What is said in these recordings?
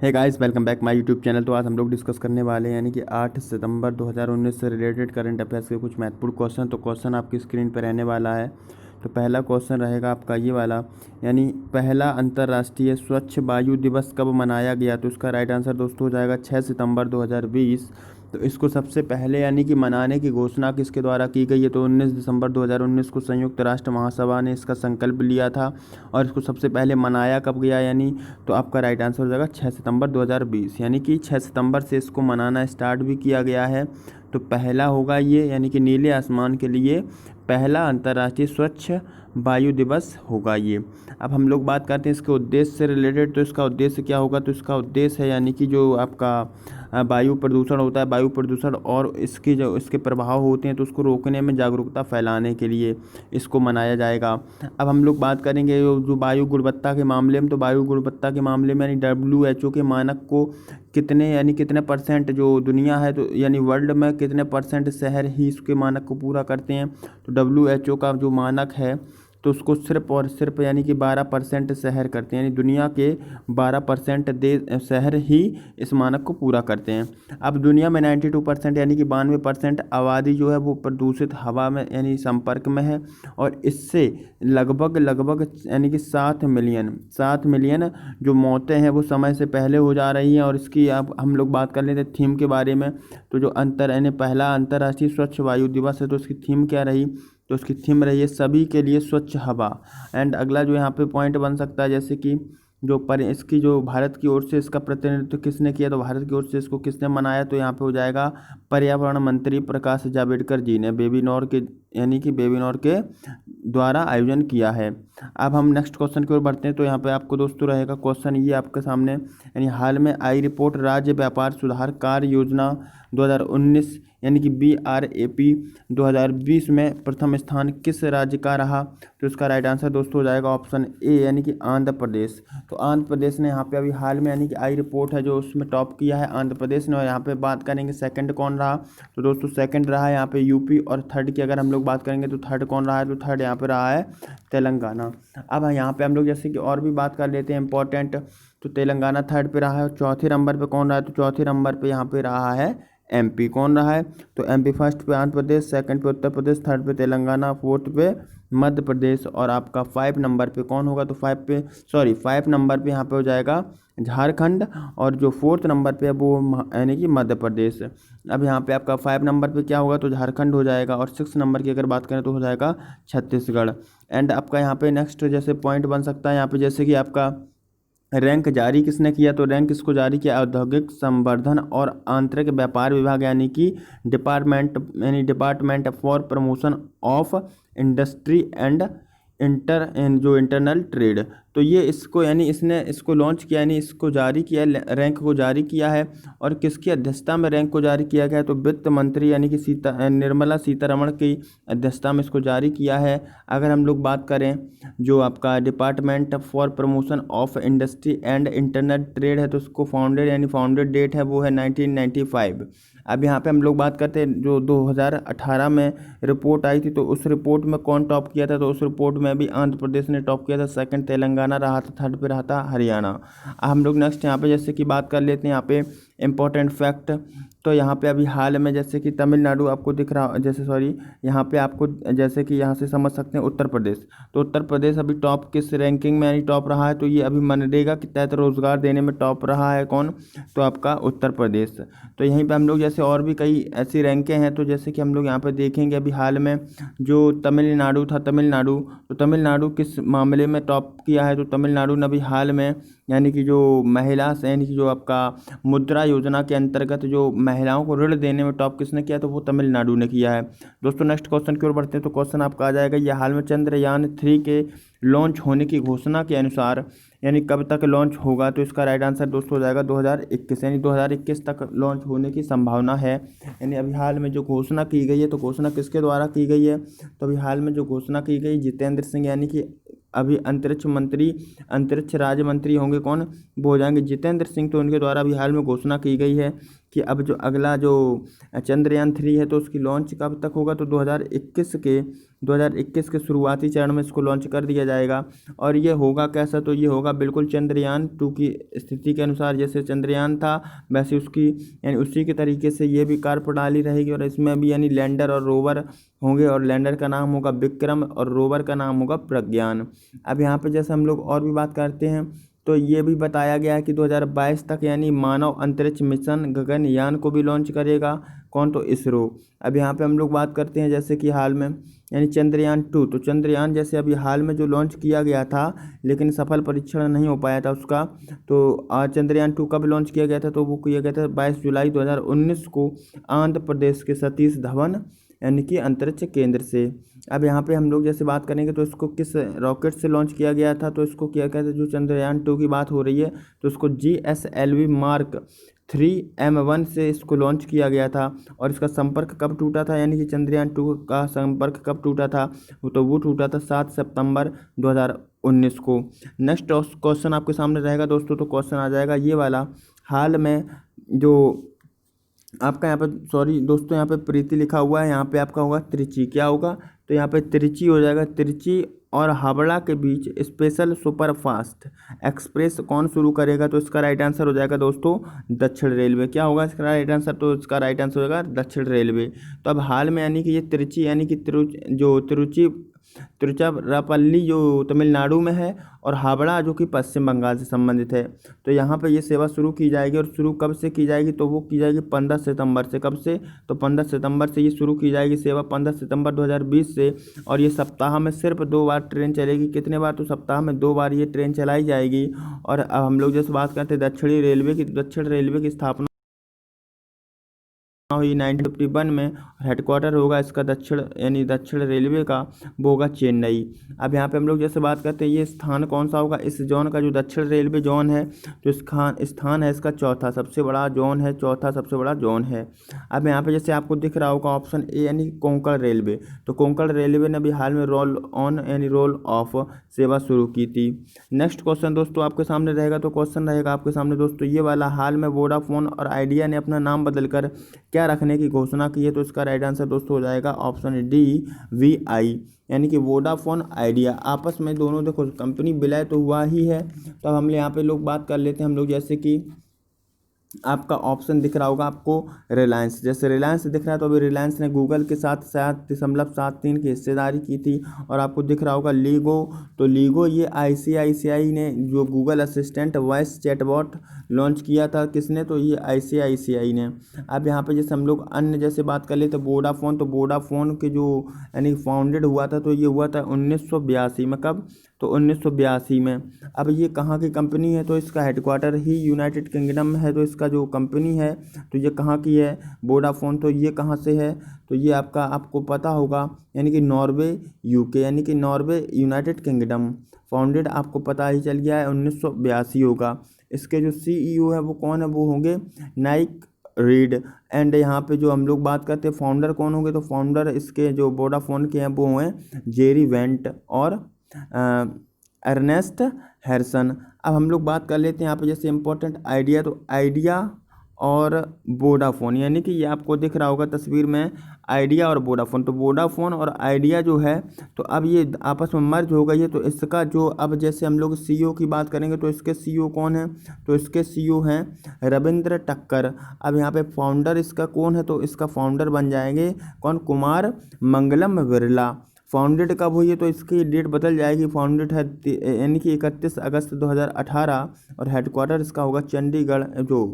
Hey guys, welcome back my YouTube channel. तो आज हम लोग डिस्कस करने वाले हैं यानी कि 8 सितंबर 2019 से रिलेटेड करंट अफेयर्स के कुछ महत्वपूर्ण क्वेश्चन। तो क्वेश्चन आपकी स्क्रीन पर रहने वाला है। तो पहला क्वेश्चन रहेगा आपका ये वाला, यानी पहला अंतर्राष्ट्रीय स्वच्छ वायु दिवस कब मनाया गया। तो इसका राइट आंसर दोस्तों हो जाएगा 6 सितंबर 2020। तो इसको सबसे पहले यानी कि मनाने की घोषणा किसके द्वारा की गई है। तो 19 दिसंबर 2019 को संयुक्त राष्ट्र महासभा ने इसका संकल्प लिया था। और इसको सबसे पहले मनाया कब गया यानी, तो आपका राइट आंसर हो जाएगा 6 सितंबर 2020। यानी कि 6 सितंबर से इसको मनाना स्टार्ट भी किया गया है। तो पहला होगा ये, यानी कि नीले आसमान के लिए पहला अंतर्राष्ट्रीय स्वच्छ वायु दिवस होगा ये। अब हम लोग बात करते हैं इसके उद्देश्य से रिलेटेड। तो इसका उद्देश्य क्या होगा, तो इसका उद्देश्य है यानी कि जो आपका वायु प्रदूषण होता है, वायु प्रदूषण और इसकी जो इसके प्रभाव होते हैं तो उसको रोकने में जागरूकता फैलाने के लिए इसको मनाया जाएगा। अब हम लोग बात करेंगे जो वायु गुणवत्ता के मामले में। तो वायु गुणवत्ता के मामले में यानी WHO के मानक को कितने परसेंट जो दुनिया है, तो यानी वर्ल्ड में कितने परसेंट शहर ही इसके मानक को पूरा करते हैं। तो WHO का जो मानक है तो उसको सिर्फ और सिर्फ यानी कि 12% शहर करते हैं, यानी दुनिया के 12% देश शहर ही इस मानक को पूरा करते हैं। अब दुनिया में 92% यानी कि 92% आबादी जो है वो प्रदूषित हवा में यानी संपर्क में है। और इससे लगभग यानी कि 7 मिलियन जो मौतें हैं वो समय से पहले हो जा रही हैं। और इसकी अब हम लोग बात कर लेते हैं थीम के बारे में। तो जो पहला अंतर्राष्ट्रीय स्वच्छ वायु दिवस है तो इसकी थीम क्या रही, तो उसकी थीम रही है सभी के लिए स्वच्छ हवा। एंड अगला जो यहाँ पे पॉइंट बन सकता है, जैसे कि इसकी जो भारत की ओर से इसका प्रतिनिधित्व किसने किया, तो भारत की ओर से इसको किसने मनाया, तो यहाँ पे हो जाएगा पर्यावरण मंत्री प्रकाश जावड़ेकर जी ने वेबिनार के यानी कि वेबिनार के द्वारा आयोजन किया है। अब हम नेक्स्ट क्वेश्चन की ओर बढ़ते हैं। तो यहाँ पे आपको दोस्तों रहेगा क्वेश्चन ये आपके सामने, यानी हाल में आई रिपोर्ट राज्य व्यापार सुधार कार्य योजना 2019 यानी कि BRAP 2020 में प्रथम स्थान किस राज्य का रहा। तो इसका राइट आंसर दोस्तों हो जाएगा ऑप्शन ए यानी कि आंध्र प्रदेश। तो आंध्र प्रदेश ने यहाँ पे अभी हाल में यानी कि आई रिपोर्ट है जो उसमें टॉप किया है आंध्र प्रदेश ने। और यहाँ पे बात करेंगे सेकंड कौन रहा, तो दोस्तों सेकंड रहा है यहाँ पे यूपी। और थर्ड की अगर हम लोग बात करेंगे तो थर्ड कौन रहा है, तो थर्ड यहाँ पे रहा है तेलंगाना। अब यहाँ पे हम लोग जैसे कि और भी बात कर लेते हैं इंपॉर्टेंट। तो तेलंगाना थर्ड पे रहा है। और चौथे नंबर पे कौन रहा है, तो चौथे नंबर पे यहाँ पे रहा है MP। कौन रहा है, तो MP फर्स्ट पे आंध्र प्रदेश, सेकंड पे उत्तर प्रदेश, थर्ड पे तेलंगाना, फोर्थ पे मध्य प्रदेश। और आपका 5 नंबर पे कौन होगा, तो 5 नंबर पे यहाँ पे हो जाएगा झारखंड। और जो 4th नंबर पे है वो यानी कि मध्य प्रदेश। अब यहाँ पे आपका 5 नंबर पे क्या होगा, तो झारखंड हो जाएगा। और 6 नंबर की अगर बात करें तो हो जाएगा छत्तीसगढ़। एंड आपका यहाँ पे नेक्स्ट जैसे पॉइंट बन सकता है यहाँ पे, जैसे कि आपका रैंक जारी किसने किया, तो रैंक इसको जारी किया औद्योगिक संवर्धन और आंतरिक व्यापार विभाग यानी कि department for promotion of industry and internal trade. तो ये इसको यानी इसने इसको लॉन्च किया यानी इसको जारी किया, रैंक को जारी किया है। और किसकी अध्यक्षता में रैंक को जारी किया गया है, तो वित्त मंत्री यानी कि निर्मला सीतारमण की अध्यक्षता में इसको जारी किया है। अगर हम लोग बात करें जो आपका department for promotion of industry and internal trade है तो उसको फाउंडेड डेट है वो है 1995। अब यहाँ पे हम लोग बात करते हैं जो 2018 में रिपोर्ट आई थी तो उस रिपोर्ट में कौन टॉप किया था, तो उस रिपोर्ट में भी आंध्र प्रदेश ने टॉप किया था, सेकंड तेलंगाना रहा था, थर्ड पे रहा था हरियाणा। हम लोग नेक्स्ट यहाँ पे जैसे कि बात कर लेते हैं यहाँ पे इम्पोर्टेंट फैक्ट। तो यहाँ पे अभी हाल में जैसे कि तमिलनाडु आपको दिख रहा यहाँ पे आपको जैसे कि यहाँ से समझ सकते हैं उत्तर प्रदेश। तो उत्तर प्रदेश अभी टॉप किस रैंकिंग में यानी टॉप रहा है, तो ये अभी मनरेगा के तहत रोजगार देने में टॉप रहा है कौन, तो आपका उत्तर प्रदेश। तो यहीं पे हम लोग जैसे और भी कई ऐसी रैंकें हैं। तो जैसे कि हम लोग यहाँ पे देखेंगे अभी हाल में जो तमिलनाडु था, तो तमिलनाडु किस मामले में टॉप किया है, तो तमिलनाडु ने अभी हाल में यानी कि जो महिला यानी कि जो आपका मुद्रा योजना के अंतर्गत जो महिलाओं को ऋण देने में टॉप किसने किया, तो वो तमिलनाडु ने किया है। दोस्तों नेक्स्ट क्वेश्चन की ओर बढ़ते हैं। तो क्वेश्चन आपका आ जाएगा ये हाल में चंद्रयान-3 के लॉन्च होने की घोषणा के अनुसार यानी कब तक लॉन्च होगा, तो इसका राइट आंसर दोस्तों हो जाएगा 2021 यानी 2021 तक लॉन्च होने की संभावना है। यानी अभी हाल में जो घोषणा की गई है, तो घोषणा किसके द्वारा की गई है, तो अभी हाल में जो घोषणा की गई जितेंद्र सिंह यानी कि अभी अंतरिक्ष राज्य मंत्री होंगे कौन, वो हो जाएंगे जितेंद्र सिंह। तो उनके द्वारा अभी हाल में घोषणा की गई है कि अब जो अगला जो चंद्रयान 3 है तो उसकी लॉन्च कब तक होगा, तो 2021 के शुरुआती चरण में इसको लॉन्च कर दिया जाएगा। और ये होगा कैसा, तो ये होगा बिल्कुल चंद्रयान 2 की स्थिति के अनुसार, जैसे चंद्रयान था वैसे उसकी यानी उसी के तरीके से ये भी कार्य प्रणाली रहेगी। और इसमें भी यानी लैंडर और रोवर होंगे, और लैंडर का नाम होगा विक्रम और रोवर का नाम होगा प्रज्ञान। अब यहाँ पे जैसे हम लोग और भी बात करते हैं तो ये भी बताया गया है कि 2022 तक यानी मानव अंतरिक्ष मिशन गगनयान को भी लॉन्च करेगा कौन, तो इसरो। अब यहाँ पे हम लोग बात करते हैं जैसे कि हाल में यानी चंद्रयान 2, तो चंद्रयान जैसे अभी हाल में जो लॉन्च किया गया था लेकिन सफल परीक्षण नहीं हो पाया था उसका, तो चंद्रयान 2 कब लॉन्च किया गया था, तो वो किया गया था 22 जुलाई 2019 को आंध्र प्रदेश के सतीश धवन यानी कि अंतरिक्ष केंद्र से। अब यहाँ पे हम लोग जैसे बात करेंगे तो इसको किस रॉकेट से लॉन्च किया गया था, तो इसको किया गया था, जो चंद्रयान 2 की बात हो रही है तो इसको GSLV Mark 3M1 से इसको लॉन्च किया गया था। और इसका संपर्क कब टूटा था, यानी कि चंद्रयान 2 का संपर्क कब टूटा था, तो वो टूटा था 7 सितंबर 2019 को। नेक्स्ट क्वेश्चन आपके सामने रहेगा दोस्तों, तो क्वेश्चन आ जाएगा ये वाला, हाल में जो आपका यहाँ पे सॉरी दोस्तों यहाँ पे प्रीति लिखा हुआ है, यहाँ पे आपका होगा त्रिची, क्या होगा, तो यहाँ पे त्रिची हो जाएगा। त्रिची और हावड़ा के बीच स्पेशल सुपरफास्ट एक्सप्रेस कौन शुरू करेगा, तो इसका राइट आंसर हो जाएगा दोस्तों दक्षिण रेलवे। क्या होगा इसका राइट आंसर, तो इसका राइट आंसर हो जाएगा दक्षिण रेलवे। तो अब हाल में यानी कि ये त्रिची यानी कि तिरुचिरापल्ली जो तमिलनाडु में है, और हावड़ा जो कि पश्चिम बंगाल से संबंधित है, तो यहाँ पे ये सेवा शुरू की जाएगी। और शुरू कब से की जाएगी, तो वो की जाएगी 15 सितंबर से। कब से, तो 15 सितंबर से ये शुरू की जाएगी सेवा, 15 सितंबर 2020 से। और ये सप्ताह में सिर्फ 2 बार ट्रेन चलेगी, कितने बार, तो सप्ताह में 2 बार ये ट्रेन चलाई जाएगी। और अब हम लोग जैसे बात करते हैं दक्षिणी रेलवे की, दक्षिण रेलवे की स्थापना हुई 1951 में। हेडक्वार्टर होगा इसका दक्षिण यानी दक्षिण रेलवे का वो होगा चेन्नई। अब यहाँ पे हम लोग जैसे बात करते हैं ये स्थान कौन सा होगा, इस जोन का जो दक्षिण रेलवे जोन है तो स्थान है इसका चौथा सबसे बड़ा जोन है, चौथा सबसे बड़ा जोन है। अब यहाँ पे जैसे आपको दिख रहा होगा ऑप्शन ए यानी कोंकण रेलवे, तो कोंकण रेलवे ने भी हाल में रोल ऑन यानी रोल ऑफ सेवा शुरू की थी। नेक्स्ट क्वेश्चन दोस्तों आपके सामने रहेगा, तो क्वेश्चन रहेगा आपके सामने दोस्तों ये वाला, हाल में वोडाफोन और आइडिया ने अपना नाम बदलकर क्या रखने की घोषणा की है, तो इसका राइट आंसर दोस्तों हो जाएगा ऑप्शन डी VI, यानी कि वोडाफोन आइडिया। आपस में दोनों देखो कंपनी विलय तो हुआ ही है, तो अब हम यहाँ पे लोग बात कर लेते हैं हम लोग, जैसे कि आपका ऑप्शन दिख रहा होगा आपको रिलायंस, जैसे रिलायंस दिख रहा है तो अभी रिलायंस ने गूगल के साथ 7.73 की हिस्सेदारी की थी। और आपको दिख रहा होगा लीगो, तो लीगो ये ICICI ने जो Google assistant voice chatbot launch किया था, किसने, तो ये ICICI ने। अब यहाँ पे जैसे हम लोग अन्य जैसे बात कर ले तो वोडाफोन, तो वोडाफोन के जो यानी फाउंडेड हुआ था तो ये हुआ था 1982 में। कब, तो 1982 में। अब ये कहाँ की कंपनी है, तो इसका हेडक्वार्टर ही यूनाइटेड किंगडम में है। तो इसका जो कंपनी है तो ये कहाँ की है वोडाफोन, तो ये कहाँ से है, तो ये आपको पता होगा यानी कि नॉर्वे UK यानी कि नॉर्वे यूनाइटेड किंगडम। फाउंडेड आपको पता ही चल गया है 1982 होगा। इसके जो CEO है वो कौन है, वो होंगे नाइक रीड। एंड यहाँ पे जो हम लोग बात करते हैं फाउंडर कौन होंगे, तो फाउंडर इसके जो वोडाफोन के हैं वो हैं जेरी वेंट और अर्नेस्ट हैरिसन। अब हम लोग बात कर लेते हैं यहाँ पे जैसे इम्पोर्टेंट आइडिया, तो आइडिया और वोडाफोन, यानी कि ये आपको दिख रहा होगा तस्वीर में आइडिया और वोडाफोन, तो वोडाफोन और आइडिया जो है तो अब ये आपस में मर्ज हो गई है। तो इसका जो अब जैसे हम लोग CEO की बात करेंगे तो इसके CEO कौन है, तो इसके CEO हैं रविंद्र टक्कर। अब यहाँ पे फाउंडर इसका कौन है, तो इसका फाउंडर बन जाएंगे कौन, कुमार मंगलम बिरला। फाउंडेड कब हुई है, तो इसकी डेट बदल जाएगी, फाउंडेड है यानी कि 31 अगस्त 2018। और हेडक्वार्टर इसका होगा चंडीगढ़ जो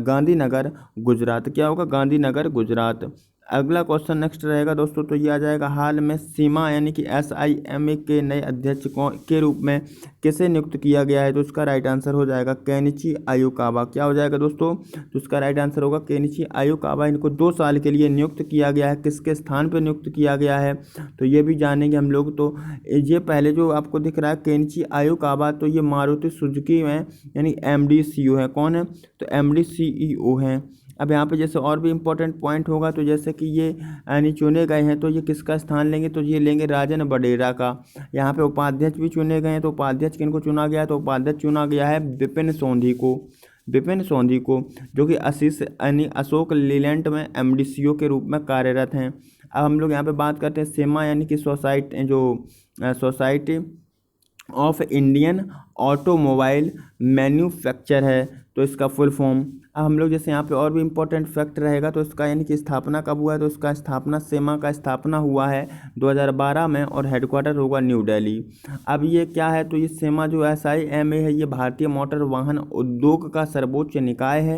गांधीनगर गुजरात। क्या होगा, गांधीनगर गुजरात। अगला क्वेश्चन नेक्स्ट रहेगा दोस्तों, तो ये आ जाएगा, हाल में सीमा यानी कि SIMA के नए अध्यक्ष के रूप में किसे नियुक्त किया गया है, तो इसका राइट आंसर हो जाएगा केनिची आयुकावा। क्या हो जाएगा दोस्तों, तो इसका राइट आंसर होगा केनिची आयुकावा। इनको 2 साल के लिए नियुक्त किया गया है, किसके स्थान पर नियुक्त किया गया है, तो ये भी जानेंगे हम लोग। तो ये पहले जो आपको दिख रहा है केनिची आयुकावा, तो ये मारुति सुजुकी में यानी MD CEO है, कौन है, तो MD CEO हैं। अब यहाँ पे जैसे और भी इम्पोर्टेंट पॉइंट होगा, तो जैसे कि ये यानी चुने गए हैं तो ये किसका स्थान लेंगे, तो ये लेंगे राजन बडेरा का। यहाँ पे उपाध्यक्ष भी चुने गए हैं, तो उपाध्यक्ष किनको चुना गया है, तो उपाध्यक्ष चुना गया है विपिन सोंधी को। विपिन सोंधी को, जो कि आशीष यानी अशोक लीलैंड में MDCO के रूप में कार्यरत हैं। अब हम लोग यहाँ पे बात करते हैं सेमा यानी कि society of Indian automobile manufacture है, तो इसका फुल फॉर्म। अब हम लोग जैसे यहाँ पे और भी इम्पोर्टेंट फैक्ट रहेगा, तो इसका यानी कि स्थापना कब हुआ है, तो इसका स्थापना सेमा का स्थापना हुआ है 2012 में और हेडक्वार्टर होगा न्यू दिल्ली। अब ये क्या है, तो ये सेमा जो SIMA है, ये भारतीय मोटर वाहन उद्योग का सर्वोच्च निकाय है।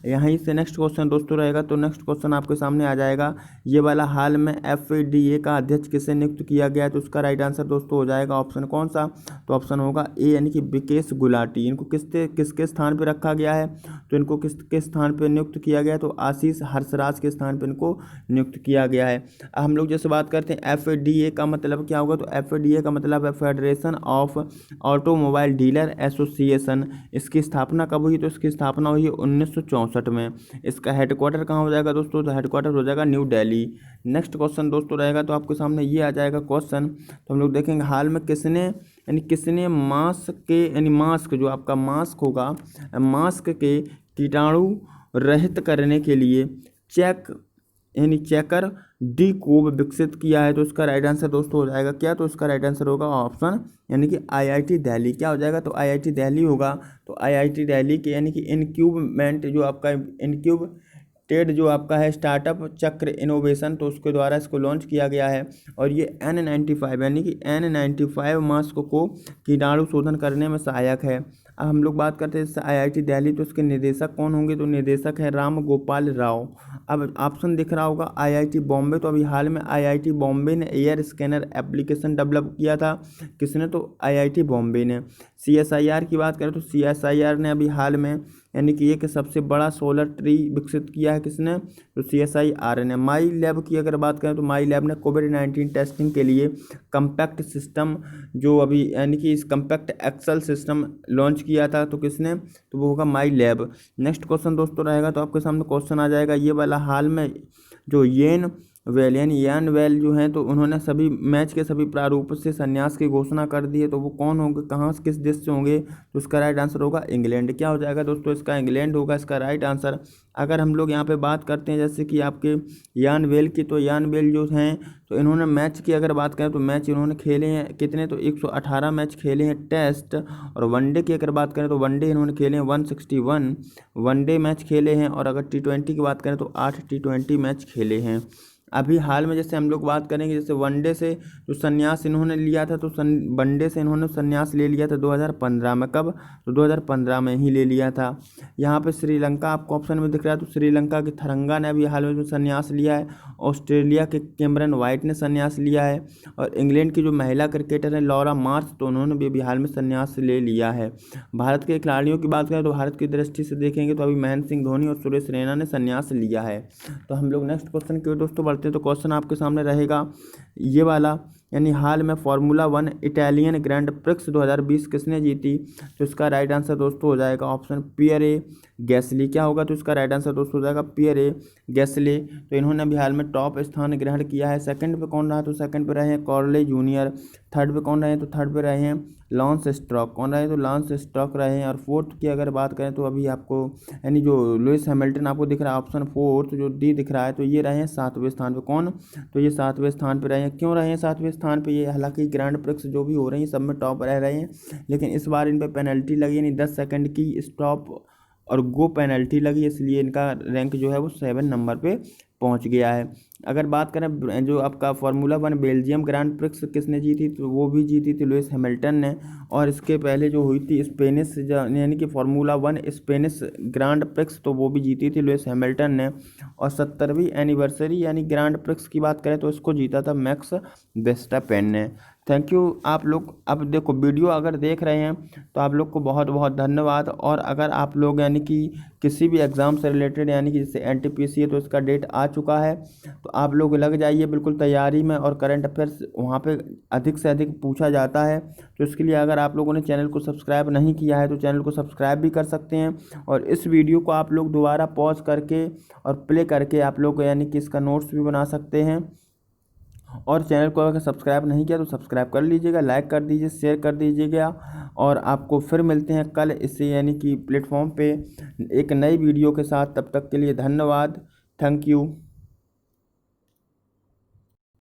यहीं से नेक्स्ट क्वेश्चन दोस्तों रहेगा, तो नेक्स्ट क्वेश्चन आपके सामने आ जाएगा ये वाला, हाल में FADA का अध्यक्ष किसे नियुक्त किया गया है, तो उसका राइट आंसर दोस्तों हो जाएगा ऑप्शन कौन सा, तो ऑप्शन होगा ए यानी कि विकेश गुलाटी। इनको किसके स्थान पर रखा गया है, तो इनको किसके स्थान पर नियुक्त किया गया है, तो आशीष हर्षराज के स्थान पर इनको नियुक्त किया गया है। हम लोग जैसे बात करते हैं FADA का मतलब क्या होगा, तो FADA का मतलब है federation of automobile dealer association. इसकी स्थापना कब हुई, तो इसकी स्थापना हुई 1964 में। इसका हेडक्वार्टर कहाँ हो जाएगा दोस्तों, तो हेडक्वार्टर हो जाएगा न्यू दिल्ली। नेक्स्ट क्वेश्चन दोस्तों रहेगा, तो आपके सामने ये आ जाएगा क्वेश्चन, तो हम लोग देखेंगे हाल में किसने मास्क जो आपका मास्क होगा, मास्क के कीटाणु रहित करने के लिए चेकर डी कोब विकसित किया है, तो इसका राइट आंसर दोस्तों हो जाएगा क्या, तो इसका राइट आंसर होगा ऑप्शन यानी कि IIT दिल्ली। क्या हो जाएगा, तो IIT दिल्ली होगा। तो IIT दिल्ली के यानी कि इनक्यूबमेंट जो आपका इनक्यूबटेड जो आपका है स्टार्टअप चक्र इनोवेशन, तो उसके द्वारा इसको लॉन्च किया गया है। और ये N95 यानी कि N95 मास्क को कीटाणु शोधन करने में सहायक है। अब हम लोग बात करते हैं IIT दिल्ली, तो इसके निदेशक कौन होंगे, तो निदेशक है राम गोपाल राव। अब ऑप्शन दिख रहा होगा IIT बॉम्बे, तो अभी हाल में IIT बॉम्बे ने एयर स्कैनर एप्लीकेशन डेवलप किया था। किसने, तो IIT बॉम्बे ने। CSIR की बात करें तो CSIR ने अभी हाल में यानी कि एक सबसे बड़ा सोलर ट्री विकसित किया है। किसने, तो CSIR ने। माई लैब की अगर बात करें तो माई लैब ने कोविड-19 टेस्टिंग के लिए कम्पैक्ट सिस्टम जो अभी यानी कि इस कम्पैक्ट एक्सेल सिस्टम लॉन्च किया था, तो किसने, तो वो होगा माई लैब। नेक्स्ट क्वेश्चन दोस्तों रहेगा, तो आपके सामने क्वेश्चन आ जाएगा ये वाला, हाल में जो यान वेल जो हैं, तो उन्होंने सभी मैच के सभी प्रारूप से संन्यास की घोषणा कर दी है, तो वो कौन होंगे, कहाँ किस देश से होंगे, तो उसका राइट आंसर होगा इंग्लैंड। क्या हो जाएगा दोस्तों, इसका इंग्लैंड होगा इसका राइट आंसर। अगर हम लोग यहाँ पे बात करते हैं जैसे कि आपके यान वेल की, तो यान वेल जो हैं, तो इन्होंने मैच की अगर बात करें तो मैच इन्होंने खेले हैं कितने, तो 118 मैच खेले हैं टेस्ट। और वनडे की अगर बात करें तो वनडे इन्होंने खेले हैं 161 वनडे मैच खेले हैं। और अगर T20 की बात करें तो 8 T20 मैच खेले हैं। अभी हाल में जैसे हम लोग बात करेंगे, जैसे वनडे से जो संन्यास इन्होंने लिया था, तो वनडे से इन्होंने संन्यास ले लिया था 2015 में। कब, तो 2015 में ही ले लिया था। यहाँ पे श्रीलंका आपको ऑप्शन में दिख रहा है, तो श्रीलंका की थरंगा ने अभी हाल में संन्यास लिया है। ऑस्ट्रेलिया के कैमरन वाइट ने संन्यास लिया है। और इंग्लैंड की जो महिला क्रिकेटर है लॉरा मार्श, तो उन्होंने भी अभी हाल में संन्यास ले लिया है। भारत के खिलाड़ियों की बात करें तो भारत की दृष्टि से देखेंगे तो अभी महेंद्र सिंह धोनी और सुरेश रैना ने संन्यास लिया है। तो हम लोग नेक्स्ट क्वेश्चन की ओर दोस्तों बढ़ते हैं। तो क्वेश्चन आपके सामने रहेगा ये वाला, यानी हाल में फार्मूला 1 इटालियन ग्रैंड प्रिक्स 2020 किसने जीती, तो इसका राइट आंसर दोस्तों हो जाएगा ऑप्शन पियरे गैसली। क्या होगा, तो इसका राइट आंसर दोस्तों हो जाएगा पियरे गैसली। तो इन्होंने अभी हाल में टॉप स्थान ग्रहण किया है। सेकंड पे कौन रहा, तो सेकंड पे रहे हैं कॉर्ले जूनियर। थर्ड पे कौन रहे, तो थर्ड पे रहे हैं लॉन्स स्ट्रोक। कौन रहे, तो लॉन्स स्ट्रोक रहे हैं। और फोर्थ की अगर बात करें तो अभी आपको यानी जो लुइस हैमिल्टन आपको दिख रहा है ऑप्शन फोर्थ जो डी दिख रहा है, तो ये रहे हैं 7वें स्थान पे। कौन, तो ये 7वें स्थान पे रहे हैं। क्यों रहे हैं 7वें स्थान पे, ये हालांकि ग्रैंड प्रिक्स जो भी हो रही हैं सब में टॉप रह रहे हैं, लेकिन इस बार इन पे पेनल्टी लगी, यानी 10 सेकंड की स्टॉप और गो पेनल्टी लगी, इसलिए इनका रैंक जो है वो 7 नंबर पे पहुंच गया है। अगर बात करें जो आपका फार्मूला 1 बेल्जियम ग्रैंड प्रिक्स किसने जीती, तो वो भी जीती थी लुइस हैमिल्टन ने। और इसके पहले जो हुई थी स्पेनिश यानी कि फार्मूला 1 स्पेनिश ग्रैंड प्रिक्स, तो वो भी जीती थी लुइस हैमिल्टन ने। और 70वीं एनिवर्सरी यानी ग्रैंड प्रिक्स की बात करें तो इसको जीता था मैक्स वर्स्टैपेन ने। थैंक यू आप लोग। अब देखो वीडियो अगर देख रहे हैं तो आप लोग को बहुत बहुत धन्यवाद। और अगर आप लोग यानी कि किसी भी एग्ज़ाम से रिलेटेड यानी कि जैसे NTPC है तो इसका डेट आ चुका है, तो आप लोग लग जाइए बिल्कुल तैयारी में। और करंट अफेयर्स वहाँ पे अधिक से अधिक पूछा जाता है, तो इसके लिए अगर आप लोगों ने चैनल को सब्सक्राइब नहीं किया है तो चैनल को सब्सक्राइब भी कर सकते हैं। और इस वीडियो को आप लोग दोबारा पॉज करके और प्ले करके आप लोग यानी कि इसका नोट्स भी बना सकते हैं। और चैनल को अगर सब्सक्राइब नहीं किया तो सब्सक्राइब कर लीजिएगा, लाइक कर दीजिए, शेयर कर दीजिएगा। और आपको फिर मिलते हैं कल इससे यानी कि प्लेटफॉर्म पे एक नई वीडियो के साथ। तब तक के लिए धन्यवाद। Thank you.